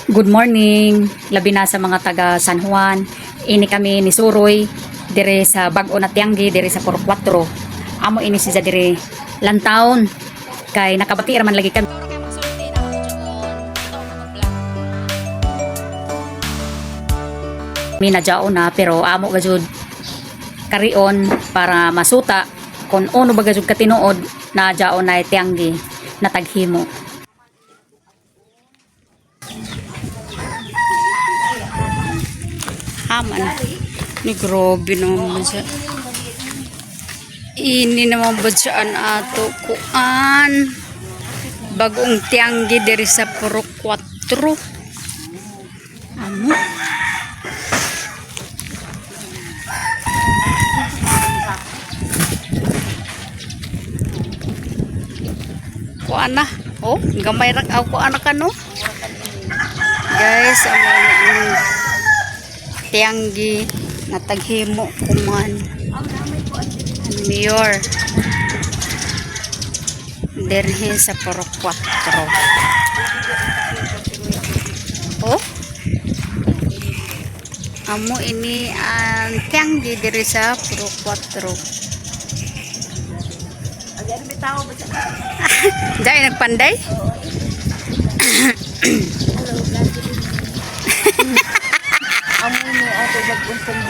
Good morning, labi na sa mga taga San Juan. Ini kami ni Suroy dire sa Bag-o na Tianggi dire sa Puro 4. Amo ini siya dire lantaon kay nakabati raman lagi kami. Minadjao na pero amo gajud karion para masuta kung ono ba gajud katinuod na djao na Tianggi na taghimo. Aman. Ni grabe naman ba siya. Ini naman ba siyaan ato kuan. Bagong Tianggi dari sa Puro 4. Amo. Kuan na. Oh, gamay rak aw kuan na kano. Guys, ang Tianggi na taghimo kuman mayor derhe sa Puro 4. Oh, amo ini ang Tianggi diri sa Puro 4. Dahil nagpanday. Amo ni ato baguntong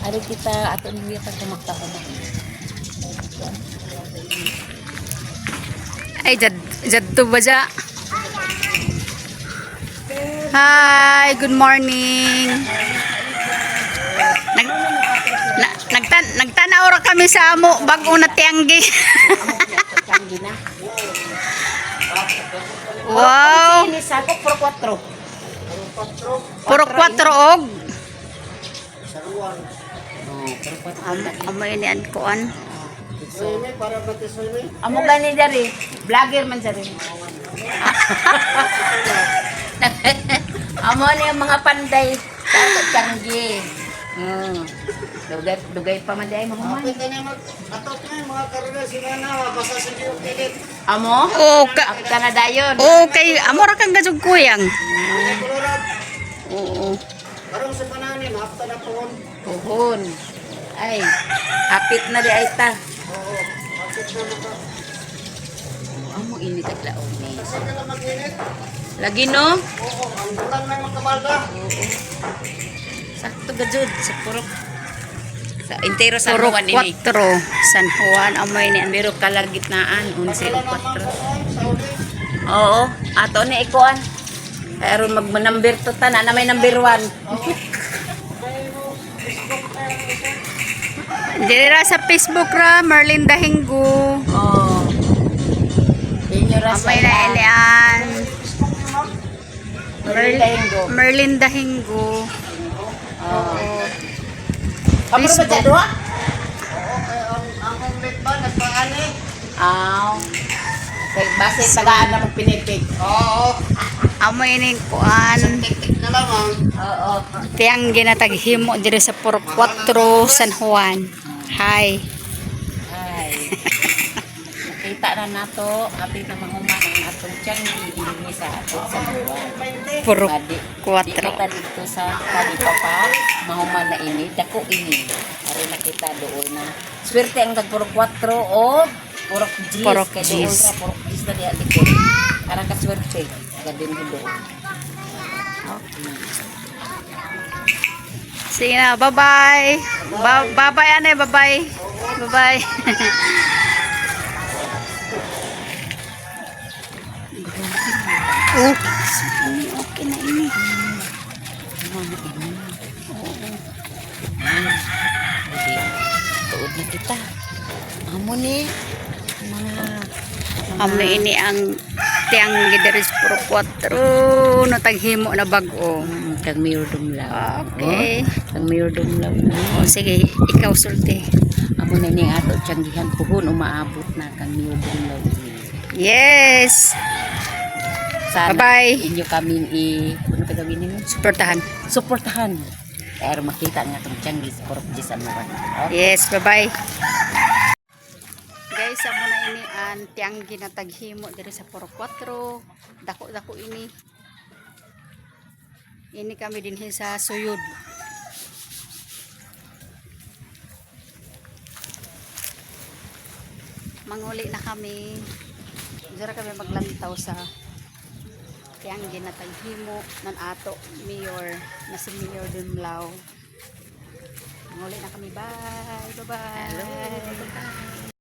ari kita ato niya ta magtapon. Ay jad to ba ja? Hi, good morning. Nagtanaw ra kami sa amo Bag-o na Tianggi. Wow. Ini sa ko Puro 4. Puro 4 og. Amo ini an kuan. Amo gani dari vlogger man sa rin. Amo ni ang mga panday sa Tianggi. Dugay pa man day mga man. Amo? Oh, Kanadayon. okay, amo ra kang gajug kuyang. Oo. Karong sa pananim, hafta na pohon. Puhon. Ay, hapit na di ay ta. Oo, hafta na maka. Amo ini taglaon ni. Sa kala mag-init. Lagi no? Oo, ang bulan may magkabalda. Sakto gajud sa Puro. Sa entero sa Puro Juan 4 ini. San Juan amo ini an Pero kalagitnaan 11 o 4. Sa uli. Oo, ato ni ikuan. Pero mag-number to ta na may number 1. Diri ra sa Facebook ra Merlin Dahinggo. Oh. Inyo ra sa Amay na ilian. Merlingo. Merlin Dahinggo. Oh. Kamu ba Facebook. dyan doon? Oo, kaya ang homemade ba, nagpangani. Aw. Kay base tagaan na mong pinipig. Oo, Amo ini kuan. tik-tik na lang ang. Oo. Tianggi na taghimo diri sa Puro 4 San Juan. Hi. Ay. Nakita na nato, api na mahuman ang atong Tianggi ini sa ato sa buwan. Puro Di 4. kita dito sa Talipapa, mahuman na ini, dako ini. Ari nakita doon na. Swerte ang tag Puro 4 o Puro Gis. Puro Kaya Gis. doon ra Puro Gis na diya dito. Karang kaswerte. Gadin mo doon. Sige na, bye-bye. Bye-bye, ane, bye-bye. Bye-bye. Oh, okay na ini. Tuod na kita. Amo ni mga Amo ini ang Tianggi diri sa Puro 4 no taghimo na Bag-o. kang mayor dumlaw. Okay. Kang mayor dumlaw. O sige, ikaw sulti. Amo na ni ato Tianggihan puhon umaabot na kang mayor dumlaw. Yes. Sana Bye-bye. inyo kaming ano pa gawin ninyo? Suportahan. Suportahan. Pero makita nga itong Tianggi sa Puro Gis ano ba? Yes, bye-bye. Guys, amo na ini ang Tianggi na taghimo diri sa Puro 4. Dako-dako ini. Ini kami din sa Suyod. Manguli na kami. Dira kami maglantaw sa Tianggi na taghimo nan ato mayor na si Mayor Dunlao. Manguli na kami. Bye. Bye-bye. Hello.